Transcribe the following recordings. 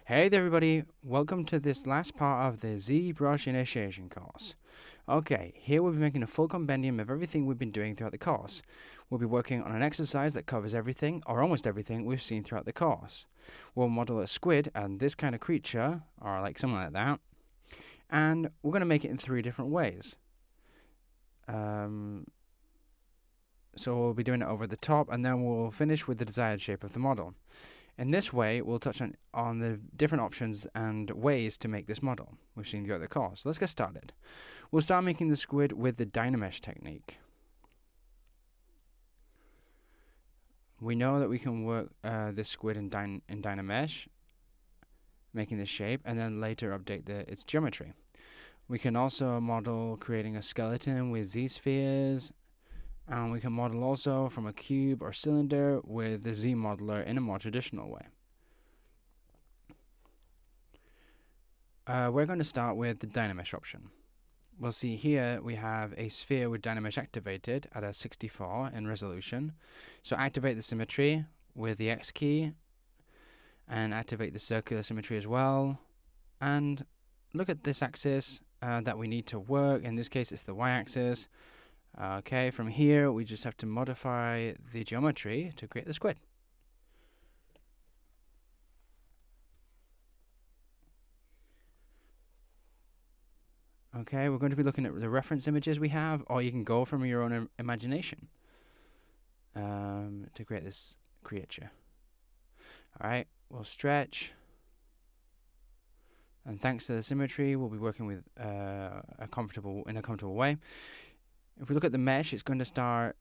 Hey there everybody, welcome to this last part of the ZBrush initiation course. Okay, here we'll be making a full compendium of everything we've been doing throughout the course. We'll be working on an exercise that covers everything, or almost everything, we've seen throughout the course. We'll model a squid and this kind of creature, or like something like that, and we're going to make it in 3 different ways. So we'll be doing it over the top, and then we'll finish with the desired shape of the model. In this way, we'll touch on the different options and ways to make this model we've seen throughout the course. Let's get started. We'll start making the squid with the Dynamesh technique. We know that we can work this squid in Dynamesh, making the shape, and then later update its geometry. We can also model creating a skeleton with Z-spheres, and we can model also from a cube or cylinder with the Z modeler in a more traditional way. We're going to start with the Dynamesh option. We'll see here we have a sphere with Dynamesh activated at a 64 in resolution. So activate the symmetry with the X key and activate the circular symmetry as well. And look at this axis that we need to work. In this case, it's the Y-axis. Okay, from here we just have to modify the geometry to create the squid. Okay, we're going to be looking at the reference images we have, or you can go from your own imagination to create this creature. Alright, we'll stretch. And thanks to the symmetry, we'll be working with in a comfortable way. If we look at the mesh, it's going to start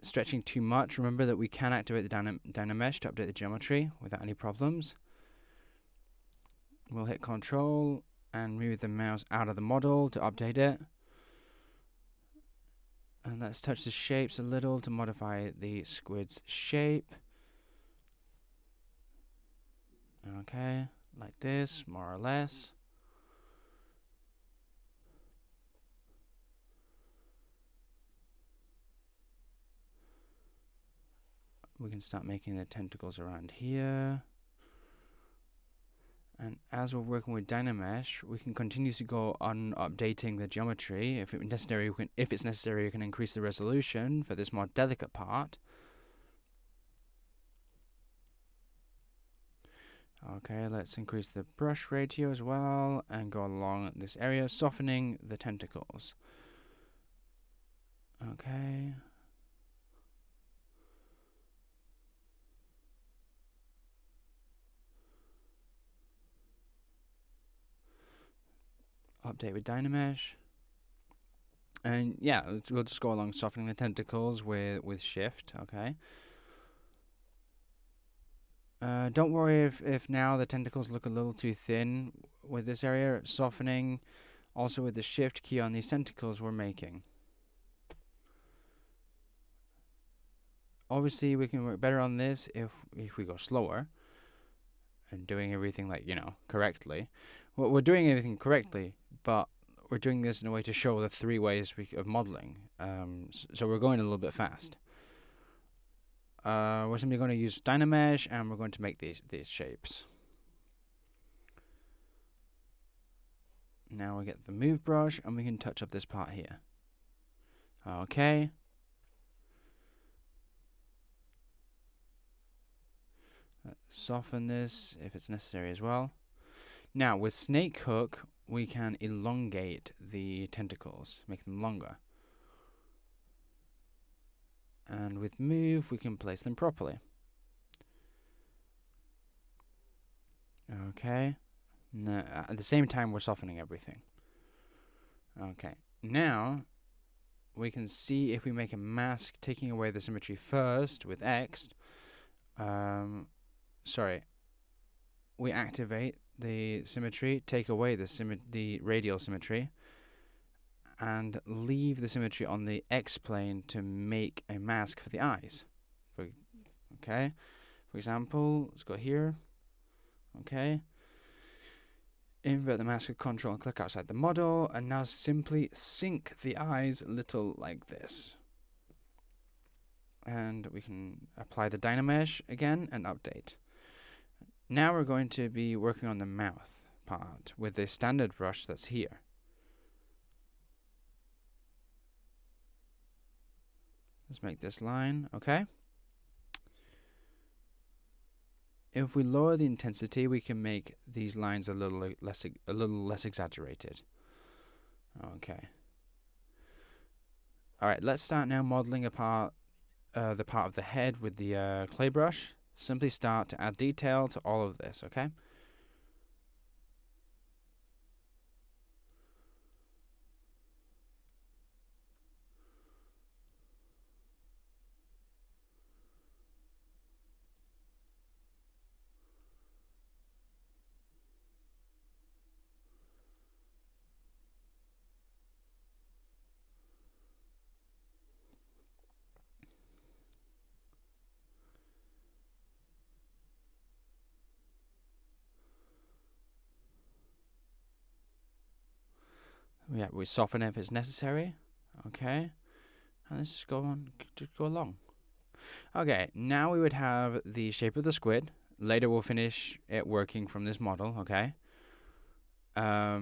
stretching too much. Remember that we can activate the Dynamesh to update the geometry without any problems. We'll hit Control and move the mouse out of the model to update it. And let's touch the shapes a little to modify the squid's shape. Okay, like this, more or less. We can start making the tentacles around here. And as we're working with Dynamesh, we can continue to go on updating the geometry. If it's necessary, we can increase the resolution for this more delicate part. Okay, let's increase the brush ratio as well and go along this area, softening the tentacles. Okay. Update with Dynamesh. And yeah, we'll just go along softening the tentacles with shift, okay? Don't worry if now the tentacles look a little too thin with this area. Softening also with the shift key on these tentacles we're making. Obviously we can work better on this if we go slower and doing everything correctly. Well, we're doing everything correctly, but we're doing this in a way to show the 3 ways of modeling. So we're going a little bit fast. We're simply going to use Dynamesh and we're going to make these shapes. Now we get the move brush and we can touch up this part here. Okay. Let's soften this if it's necessary as well. Now with snake hook, we can elongate the tentacles, make them longer. And with move, we can place them properly. Okay. Now, at the same time, we're softening everything. Okay. Now, we can see if we make a mask, taking away the symmetry first with X. We activate the symmetry, take away the radial symmetry, and leave the symmetry on the X plane to make a mask for the eyes. Okay, for example, let's go here. Okay, invert the mask with Control and click outside the model, and now simply sync the eyes a little like this. And we can apply the Dynamesh again and update. Now we're going to be working on the mouth part with the standard brush that's here. Let's make this line, okay? If we lower the intensity, we can make these lines a little less exaggerated. Okay. All right, let's start now modeling the part of the head with the clay brush. Simply start to add detail to all of this, okay? Yeah, we soften if it's necessary. Okay. And let's just go along. Okay, now we would have the shape of the squid. Later we'll finish it working from this model, okay? I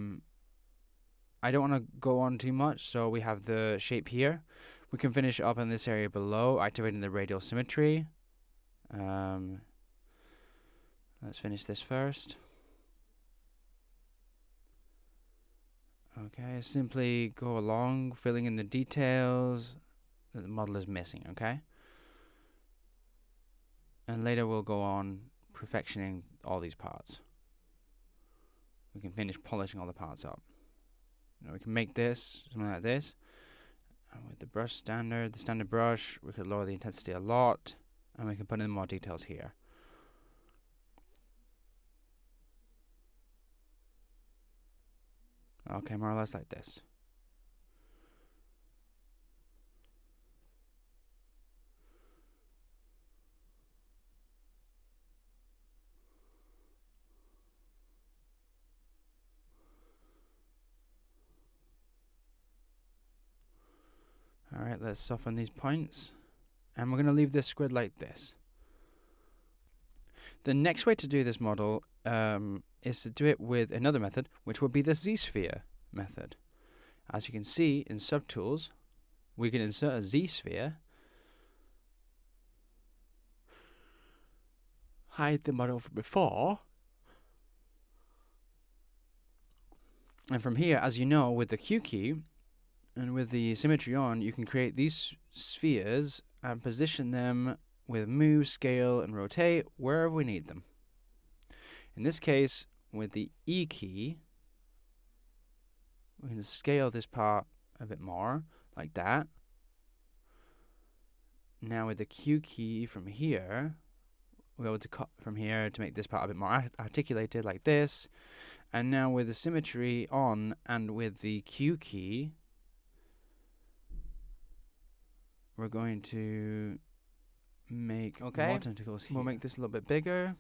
don't want to go on too much, so we have the shape here. We can finish up in this area below, activating the radial symmetry. Let's finish this first. Okay, simply go along, filling in the details that the model is missing, okay? And later we'll go on perfectioning all these parts. We can finish polishing all the parts up. You know, we can make this, something like this. And with the brush standard, the standard brush, we could lower the intensity a lot. And we can put in more details here. Okay, more or less like this. Alright, let's soften these points. And we're going to leave this squid like this. The next way to do this model is to do it with another method, which would be the Z-sphere method. As you can see in Subtools, we can insert a Z-sphere, hide the model from before, and from here, as you know, with the Q key and with the symmetry on, you can create these spheres and position them with move, scale, and rotate wherever we need them. In this case, with the E key, we can scale this part a bit more, like that. Now with the Q key from here, we're able to cut from here to make this part a bit more articulated, like this. And now with the symmetry on and with the Q key, we're going to make more tentacles here. We'll make this a little bit bigger.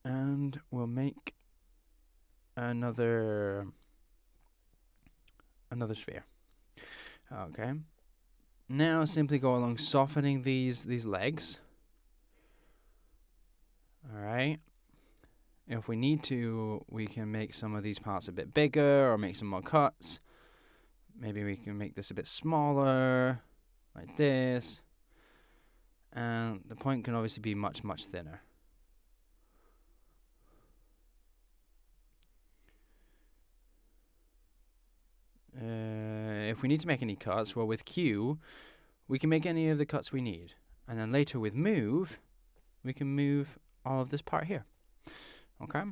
And we'll make another sphere. Okay. Now simply go along softening these legs. Alright. If we need to, we can make some of these parts a bit bigger or make some more cuts. Maybe we can make this a bit smaller, like this. And the point can obviously be much, much thinner. If we need to make any cuts, well, with Q, we can make any of the cuts we need. And then later with move, we can move all of this part here. Okay?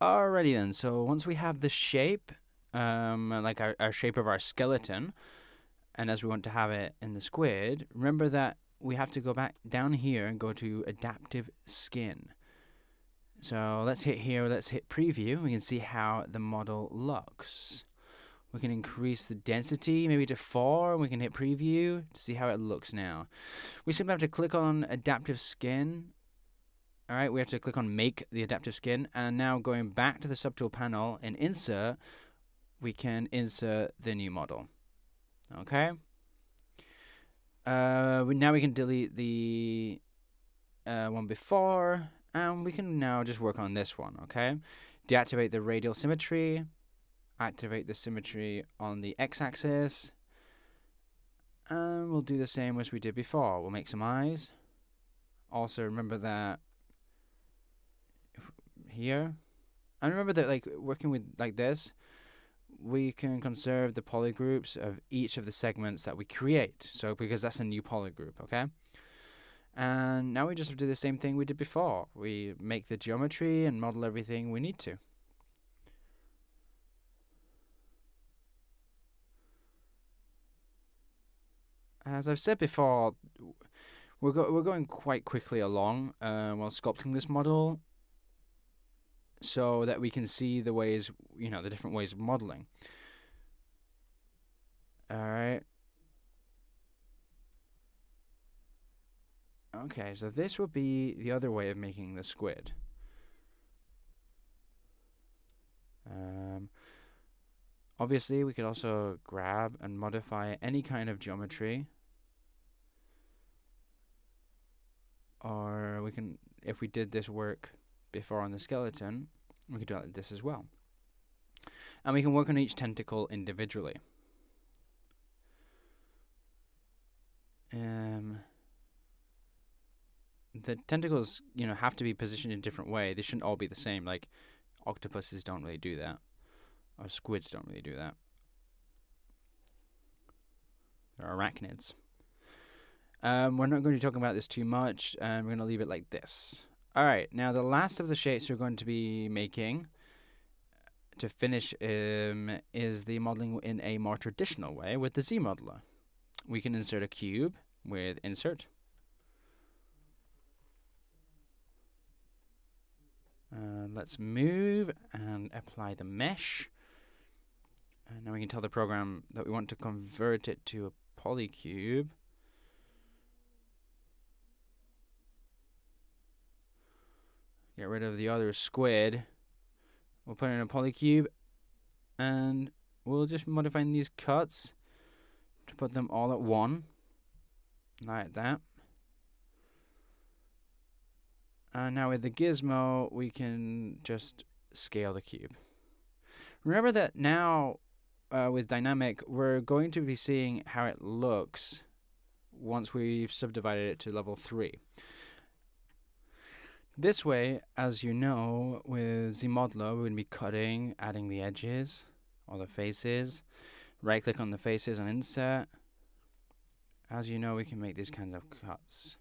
Alrighty then, so once we have the shape, like our shape of our skeleton, and as we want to have it in the squid, remember that we have to go back down here and go to adaptive skin. So let's hit here, let's hit preview, we can see how the model looks. We can increase the density maybe to 4. We can hit preview to see how it looks now. We simply have to click on adaptive skin. Alright, we have to click on make the adaptive skin. And now going back to the subtool panel and insert, we can insert the new model. Okay. Now we can delete the one before, and we can now just work on this one. Okay. Deactivate the radial symmetry. Activate the symmetry on the x-axis. And we'll do the same as we did before. We'll make some eyes. Also remember that here. And remember that, like, working with like this, we can conserve the polygroups of each of the segments that we create. So because that's a new polygroup, okay? And now we just have to do the same thing we did before. We make the geometry and model everything we need to. As I've said before, we're going quite quickly along while sculpting this model, so that we can see the ways, the different ways of modeling. Alright. Okay, so this would be the other way of making the squid. Obviously, we could also grab and modify any kind of geometry. Or we can, if we did this work before on the skeleton, we could do it like this as well. And we can work on each tentacle individually. The tentacles, have to be positioned in a different way. They shouldn't all be the same. Like, octopuses don't really do that. Or squids don't really do that. They're arachnids. We're not going to be talking about this too much. We're going to leave it like this. Alright, now the last of the shapes we're going to be making to finish is the modeling in a more traditional way with the Z modeler. We can insert a cube with insert. Let's move and apply the mesh. And now we can tell the program that we want to convert it to a polycube. Get rid of the other squid. We'll put it in a polycube, and we'll just modify these cuts to put them all at 1, like that. And now with the gizmo, we can just scale the cube. Remember that now with dynamic, we're going to be seeing how it looks once we've subdivided it to level 3. This way, as you know, with ZModeler, we're going to be cutting, adding the edges or the faces. Right-click on the faces and insert. As you know, we can make these kinds of cuts.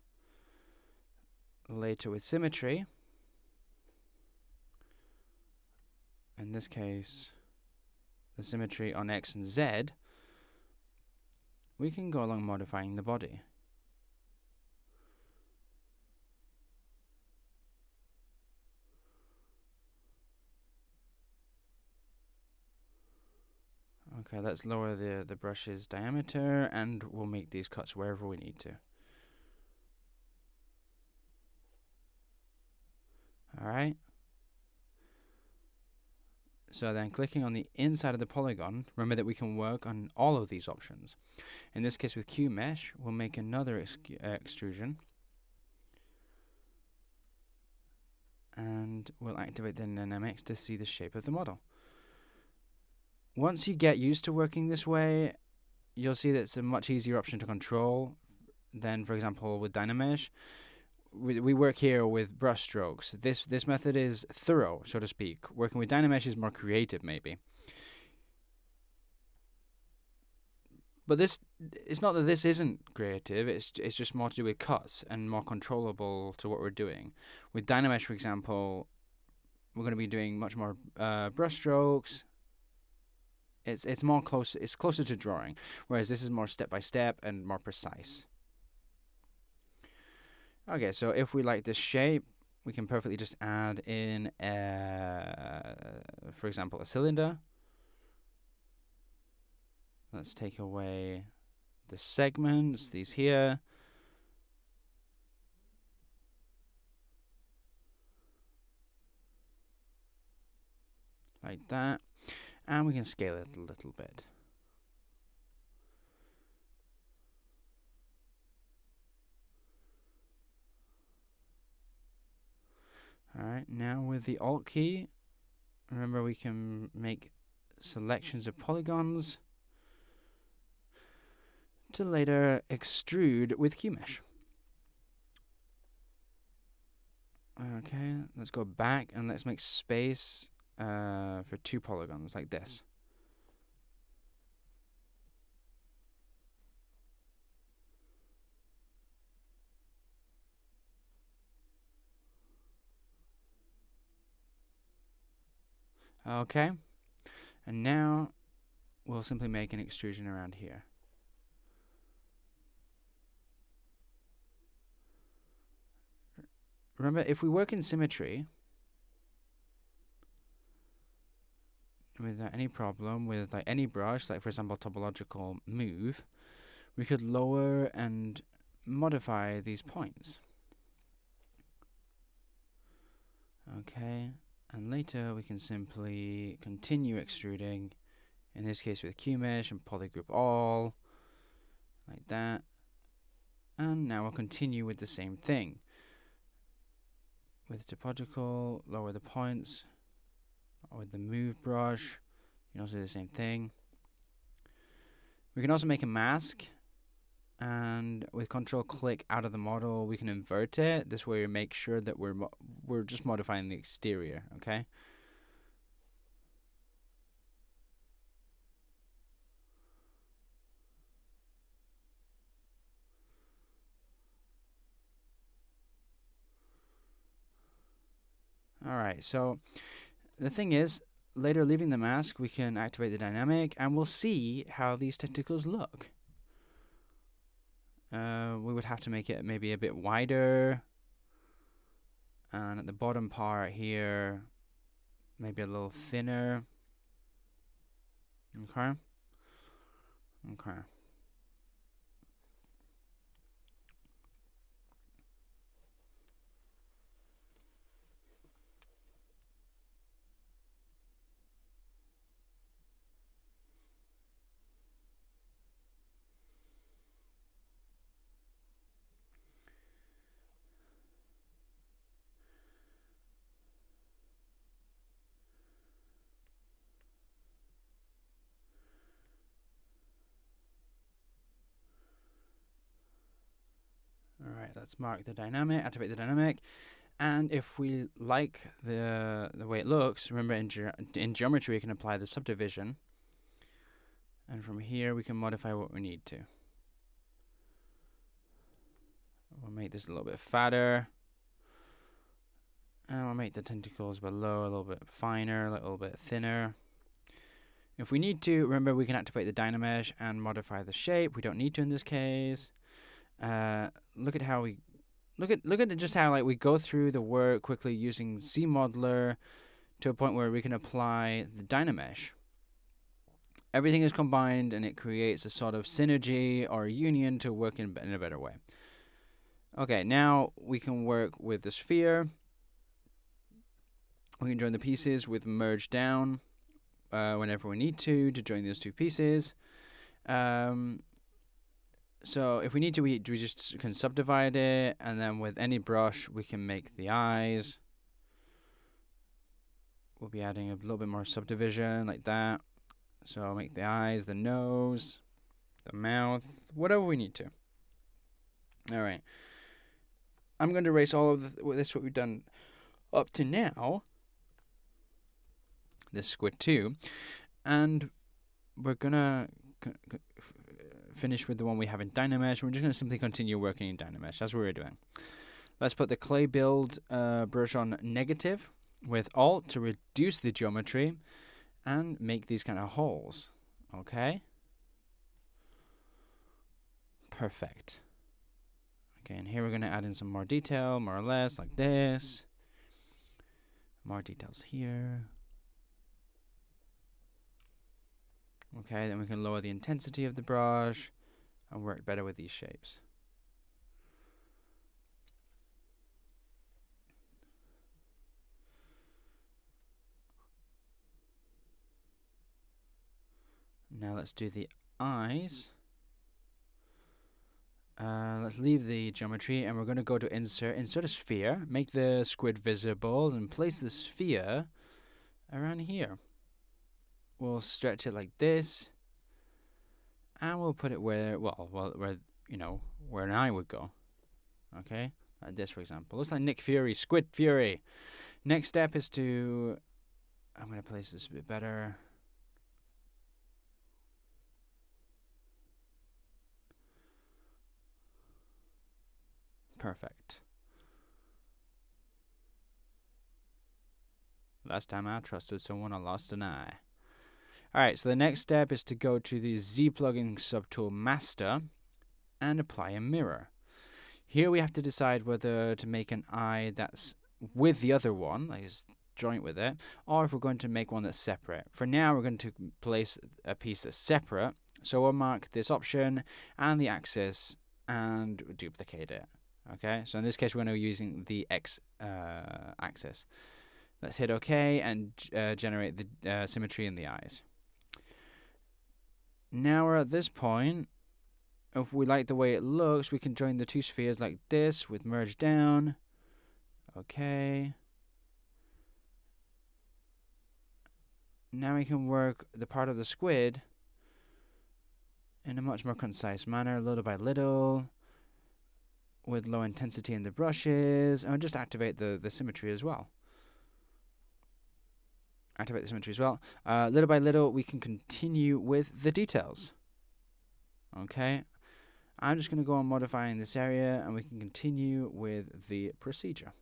Later with symmetry, in this case, the symmetry on X and Z, we can go along modifying the body. Okay, let's lower the brush's diameter, and we'll make these cuts wherever we need to. Alright. So then clicking on the inside of the polygon, remember that we can work on all of these options. In this case with QMesh, we'll make another extrusion. And we'll activate the dynamics to see the shape of the model. Once you get used to working this way, you'll see that it's a much easier option to control than, for example, with Dynamesh. We work here with brush strokes. This method is thorough, so to speak. Working with Dynamesh is more creative, maybe. But it's not that this isn't creative. It's just more to do with cuts and more controllable to what we're doing. With Dynamesh, for example, we're going to be doing much more brush strokes. It's more close. It's closer to drawing, whereas this is more step by step and more precise. Okay, so if we like this shape, we can perfectly just add in, for example, a cylinder. let's take away the segments, these here. Like that. And we can scale it a little bit. Alright, now with the Alt key, remember we can make selections of polygons to later extrude with QMesh. Okay, let's go back and let's make space for 2 polygons like this. Okay, and now we'll simply make an extrusion around here. Remember, if we work in symmetry, without any problem, with like any brush, like for example topological move, we could lower and modify these points. Okay, and later we can simply continue extruding, in this case with QMesh and polygroup all, like that. And now we'll continue with the same thing. With topological, lower the points. With the move brush, you can also do the same thing. We can also make a mask, and with control click out of the model, we can invert it. This way we make sure that we're just modifying the exterior, okay? Alright, so the thing is, later leaving the mask, we can activate the dynamic, and we'll see how these tentacles look. We would have to make it maybe a bit wider, and at the bottom part here, maybe a little thinner. Okay. Okay. Alright, let's mark the dynamic, activate the dynamic, and if we like the way it looks, remember in geometry we can apply the subdivision, and from here we can modify what we need to. We'll make this a little bit fatter, and we'll make the tentacles below a little bit finer, a little bit thinner. If we need to, remember we can activate the Dynamesh and modify the shape. We don't need to in this case. Look at how we look at just how like we go through the work quickly using ZModeler to a point where we can apply the Dynamesh. Everything is combined and it creates a sort of synergy or union to work in a better way. Okay, now we can work with the sphere. We can join the pieces with merge down whenever we need to join those 2 pieces. So if we need to, we just can subdivide it, and then with any brush we can make the eyes. We'll be adding a little bit more subdivision like that. So I'll make the eyes, the nose, the mouth, whatever we need to. Alright. I'm going to erase all of this what we've done up to now. This Squid 2. And we're going to finish with the one we have in Dynamesh. We're just going to simply continue working in Dynamesh. That's what we're doing. Let's put the clay build brush on negative with Alt to reduce the geometry and make these kind of holes. Okay. Perfect. Okay, and here we're going to add in some more detail, more or less, like this. More details here. Okay, then we can lower the intensity of the brush and work better with these shapes. Now let's do the eyes. Let's leave the geometry and we're going to go to insert a sphere, make the squid visible, and place the sphere around here. We'll stretch it like this, and we'll put it where, where where an eye would go. Okay, like this, for example. Looks like Nick Fury, Squid Fury. Next step is to, I'm going to place this a bit better. Perfect. Last time I trusted someone, I lost an eye. Alright, so the next step is to go to the Z plugin subtool master and apply a mirror. Here we have to decide whether to make an eye that's with the other one, like it's joint with it, or if we're going to make one that's separate. For now, we're going to place a piece that's separate, so we'll mark this option and the axis and duplicate it. Okay, so in this case, we're going to be using the X axis. Let's hit OK and generate the symmetry in the eyes. Now we're at this point. If we like the way it looks, we can join the two spheres like this with merge down. Okay. Now we can work the part of the squid in a much more concise manner, little by little, with low intensity in the brushes, and just activate the symmetry as well. Little by little, we can continue with the details. Okay. I'm just going to go on modifying this area, and we can continue with the procedure.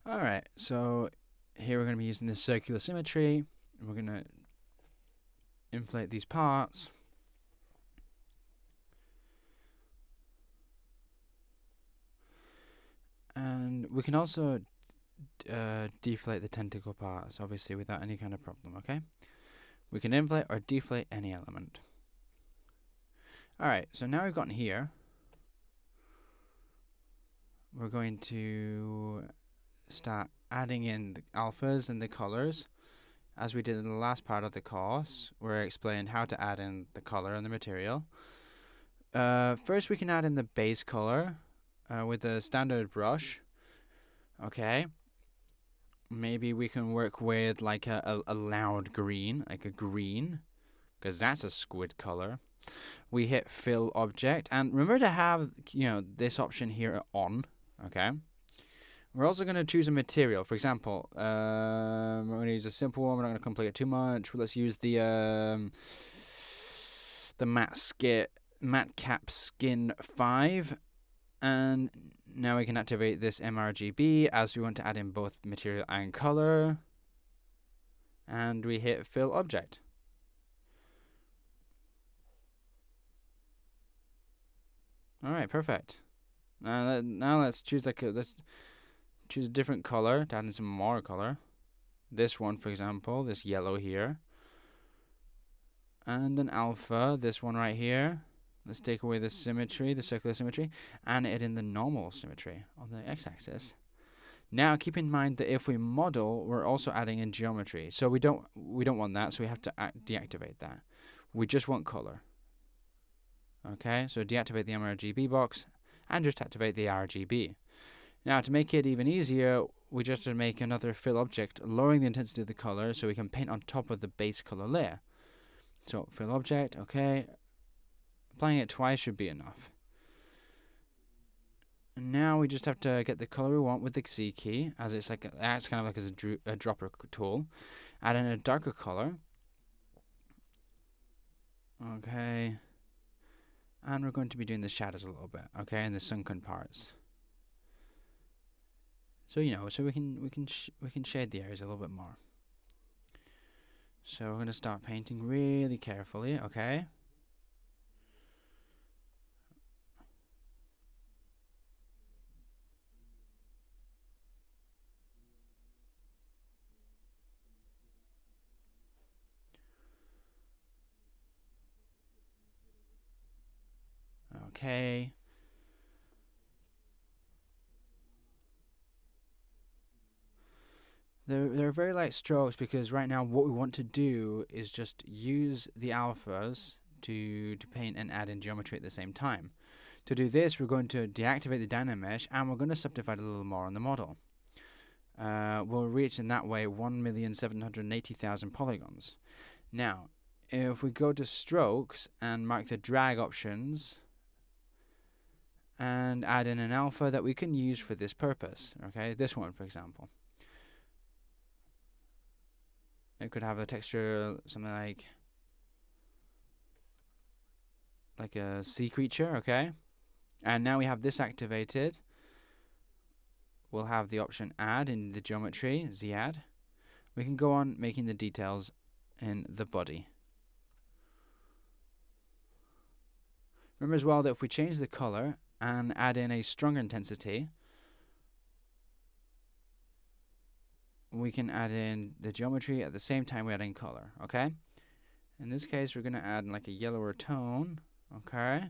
Alright, so here we're going to be using this circular symmetry. And we're going to inflate these parts. And we can also deflate the tentacle parts, obviously, without any kind of problem, okay? We can inflate or deflate any element. Alright, so now we've gotten here. We're going to start adding in the alphas and the colors, as we did in the last part of the course, where I explained how to add in the color and the material. First, we can add in the base color with a standard brush. Okay. Maybe we can work with like a loud green, like a green, because that's a squid color. We hit fill object, and remember to have this option here on. Okay. We're also going to choose a material. For example, we're going to use a simple one. We're not going to complicate it too much. Let's use the matte cap skin 5, and now we can activate this mRGB as we want to add in both material and color, and we hit fill object. All right, perfect. Now let's choose let's choose a different color to add in some more color. This one, for example, this yellow here. And an alpha, this one right here. Let's take away the symmetry, the circular symmetry, and add in the normal symmetry on the x-axis. Now keep in mind that if we model, we're also adding in geometry. So we don't want that, so we have to deactivate that. We just want color. Okay, so deactivate the mRGB box and just activate the RGB. Now to make it even easier, we just have to make another fill object, lowering the intensity of the color so we can paint on top of the base color layer. So fill object, okay. Applying it twice should be enough. And now we just have to get the color we want with the C key, as it's like acts kind of like as a dropper tool. Add in a darker color. Okay. And we're going to be doing the shadows a little bit, okay, and the sunken parts. So so we can shade the areas a little bit more. So we're going to start painting really carefully, okay? Okay. They're very light strokes because right now what we want to do is just use the alphas to paint and add in geometry at the same time. To do this, we're going to deactivate the Dynamesh and we're going to subdivide a little more on the model. We'll reach in that way 1,780,000 polygons. Now, if we go to strokes and mark the drag options and add in an alpha that we can use for this purpose, okay, this one for example. It could have a texture, something like a sea creature, okay? And now we have this activated. We'll have the option add in the geometry, Z-add. We can go on making the details in the body. Remember as well that if we change the color and add in a stronger intensity, we can add in the geometry at the same time we add in color, okay? In this case, we're going to add like a yellower tone, okay?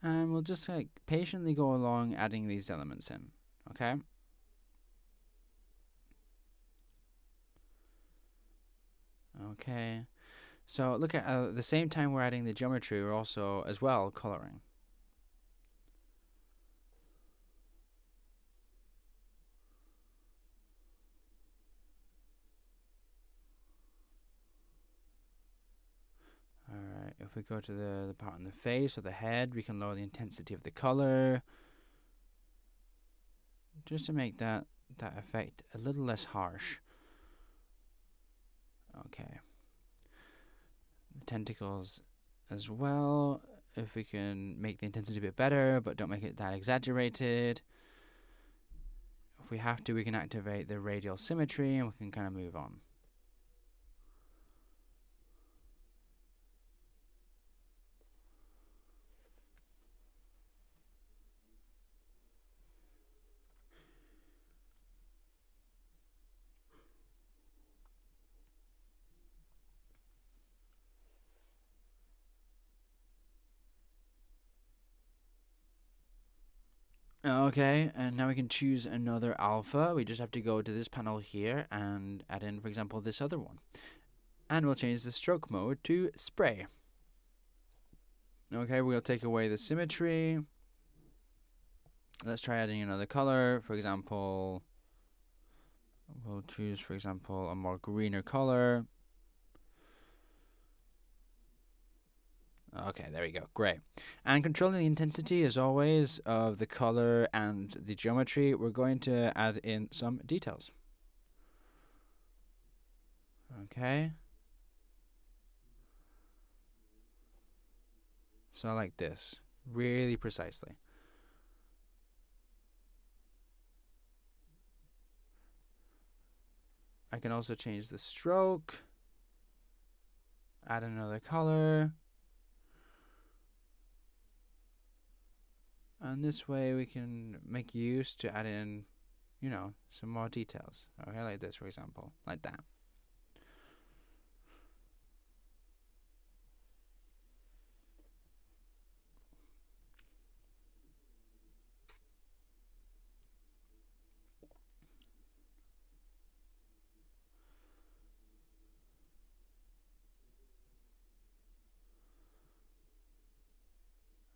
And we'll just patiently go along adding these elements in, okay? Okay. So look at the same time we're adding the geometry, we're also as well coloring. Alright, if we go to the part on the face or the head, we can lower the intensity of the color. Just to make that effect a little less harsh. Okay. The tentacles as well. If we can make the intensity a bit better, but don't make it that exaggerated. If we have to, we can activate the radial symmetry and we can kind of move on. Okay, and now we can choose another alpha. We just have to go to this panel here and add in, for example, this other one. And we'll change the stroke mode to spray. Okay, we'll take away the symmetry. Let's try adding another color. For example, we'll choose, for example, a more greener color. Okay, there we go. Great. And controlling the intensity, as always, of the color and the geometry, we're going to add in some details. Okay. So like this, really precisely. I can also change the stroke, add another color, and this way we can make use to add in, you know, some more details. Okay, like this, for example, like that.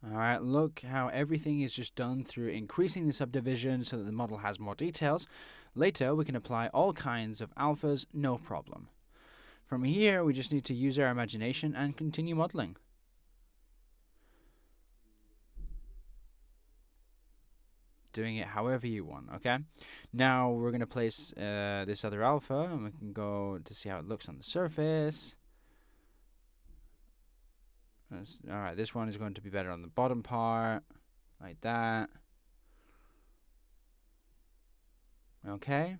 Alright, look how everything is just done through increasing the subdivision so that the model has more details. Later, we can apply all kinds of alphas, no problem. From here, we just need to use our imagination and continue modeling. Doing it however you want, okay? Now, we're going to place this other alpha, and we can go to see how it looks on the surface. Alright, this one is going to be better on the bottom part, like that. Okay.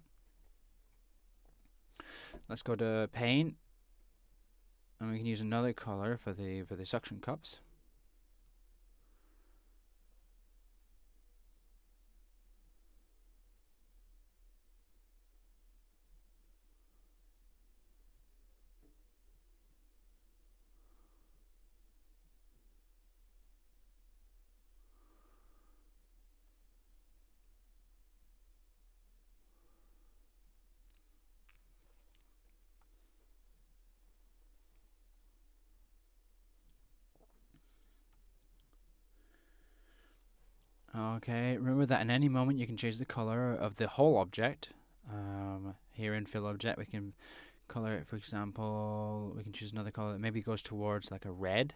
Let's go to paint, and we can use another color for the suction cups. Okay, remember that in any moment you can change the color of the whole object. Here in fill object, we can color it, for example, we can choose another color that maybe goes towards like a red.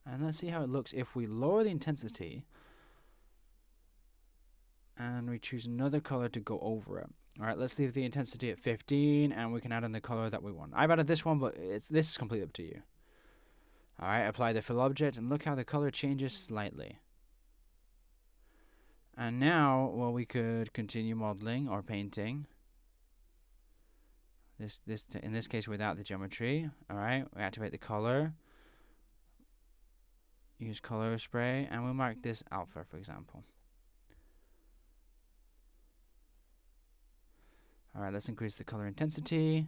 And let's see how it looks if we lower the intensity and we choose another color to go over it. Alright, let's leave the intensity at 15 and we can add in the color that we want. I've added this one, but this is completely up to you. Alright, apply the fill object and look how the color changes slightly. And now, well, we could continue modeling or painting. In this case, without the geometry. Alright, we activate the color. Use color spray, and we'll mark this alpha, for example. Alright, let's increase the color intensity.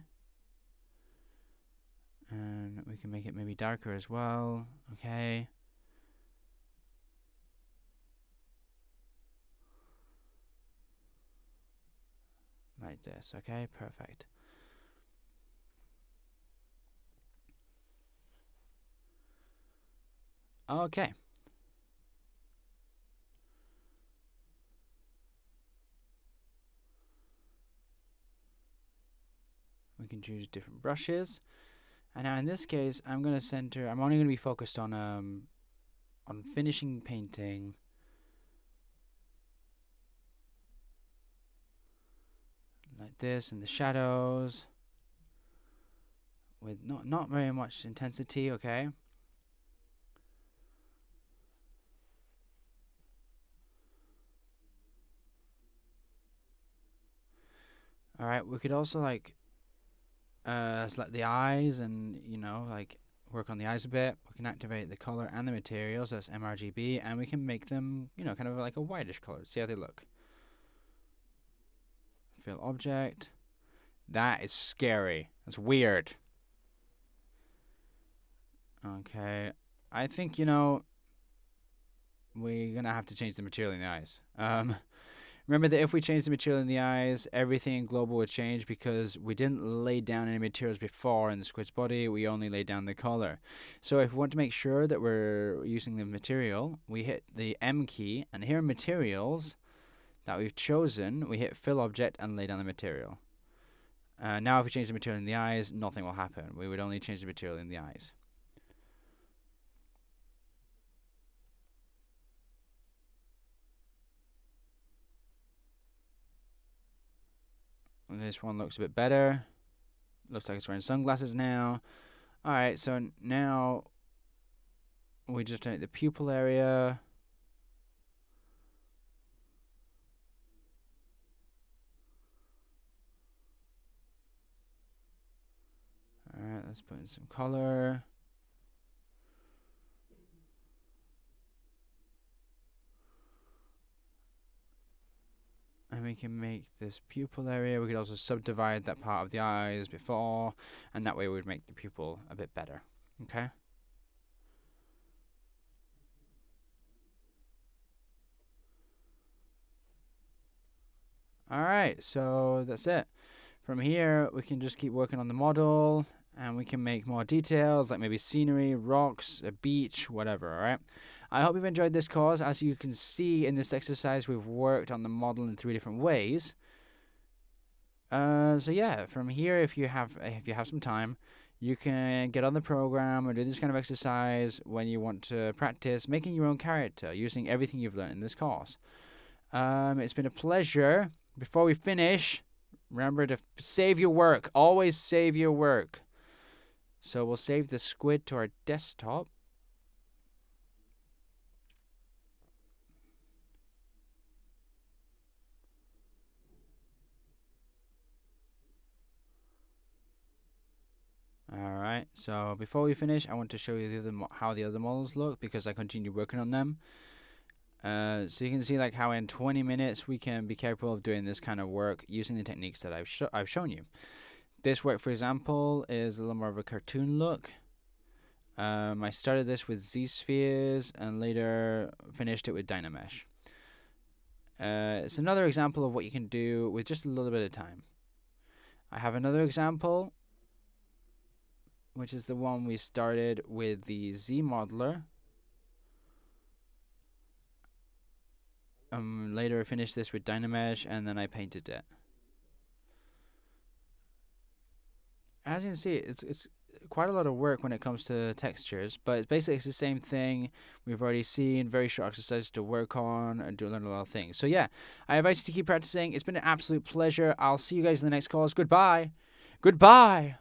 And we can make it maybe darker as well. Okay. Like this. Okay, perfect. Okay. We can choose different brushes. And now in this case, I'm only going to be focused on finishing painting. Like this, in the shadows. With not very much intensity, okay? Alright, we could also select the eyes and, you know, work on the eyes a bit. We can activate the color and the materials, that's mRGB, and we can make them, you know, kind of like a whitish color. See how they look. Fill object. That is scary. That's weird. Okay. I think, you know, we're gonna have to change the material in the eyes. Remember that if we change the material in the eyes, everything in global would change because we didn't lay down any materials before in the squid's body, we only laid down the color. So if we want to make sure that we're using the material, we hit the M key, and here in materials that we've chosen, we hit fill object and lay down the material. Now if we change the material in the eyes, nothing will happen. We would only change the material in the eyes. This one looks a bit better. Looks like it's wearing sunglasses now. Alright, so now we just take the pupil area. let's put in some color. And we can make this pupil area. We could also subdivide that part of the eyes before, and that way we would make the pupil a bit better. Okay? Alright, so that's it. From here, we can just keep working on the model, and we can make more details, like maybe scenery, rocks, a beach, whatever, alright? I hope you've enjoyed this course. As you can see in this exercise, we've worked on the model in 3 different ways. So yeah, from here, if you have some time, you can get on the program or do this kind of exercise when you want to practice making your own character using everything you've learned in this course. It's been a pleasure. Before we finish, remember to save your work. Always save your work. So we'll save the squid to our desktop. Alright, so before we finish, I want to show you how the other models look, because I continue working on them. So you can see like how in 20 minutes we can be capable of doing this kind of work using the techniques that I've shown you. This work, for example, is a little more of a cartoon look. I started this with Z-spheres and later finished it with Dynamesh. It's another example of what you can do with just a little bit of time. I have another example, which is the one we started with the Z modeler. Later I finished this with Dynamesh, and then I painted it. As you can see, it's quite a lot of work when it comes to textures, but it's the same thing we've already seen. Very short exercises to work on and learn a lot of things. So yeah, I advise you to keep practicing. It's been an absolute pleasure. I'll see you guys in the next course. Goodbye. Goodbye.